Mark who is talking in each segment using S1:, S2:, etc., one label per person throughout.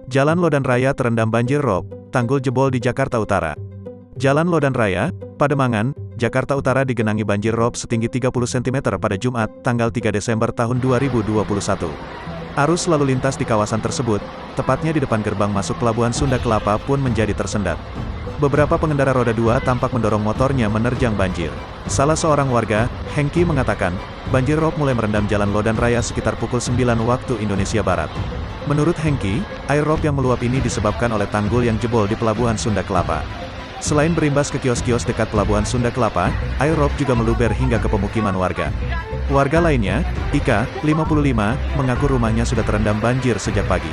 S1: Jalan Lodan Raya terendam banjir rob, tanggul jebol di Jakarta Utara. Jalan Lodan Raya, Pademangan, Jakarta Utara digenangi banjir rob setinggi 30 cm pada Jumat, tanggal 3 Desember tahun 2021. Arus lalu lintas di kawasan tersebut, tepatnya di depan gerbang masuk Pelabuhan Sunda Kelapa pun menjadi tersendat. Beberapa pengendara roda 2 tampak mendorong motornya menerjang banjir. Salah seorang warga, Hengki mengatakan, banjir rob mulai merendam Jalan Lodan Raya sekitar pukul 9 waktu Indonesia Barat. Menurut Hengki, air rob yang meluap ini disebabkan oleh tanggul yang jebol di Pelabuhan Sunda Kelapa. Selain berimbas ke kios-kios dekat Pelabuhan Sunda Kelapa, air rob juga meluber hingga ke pemukiman warga. Warga lainnya, Ika, 55, mengaku rumahnya sudah terendam banjir sejak pagi.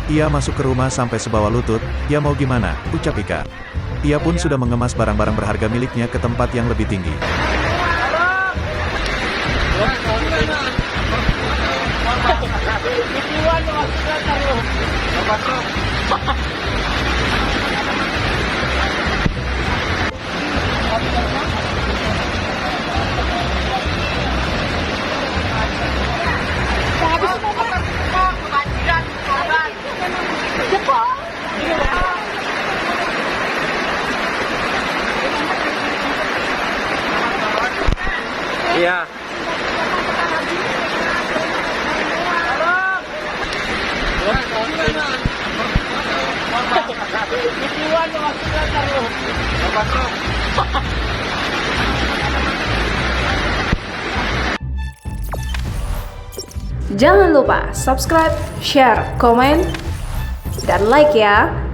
S1: Ia masuk ke rumah sampai sebawah lutut, ya mau gimana, ucap Ika. Ia pun sudah mengemas barang-barang berharga miliknya ke tempat yang lebih tinggi.
S2: Iya.
S3: Jangan lupa subscribe, share, komen, dan like ya.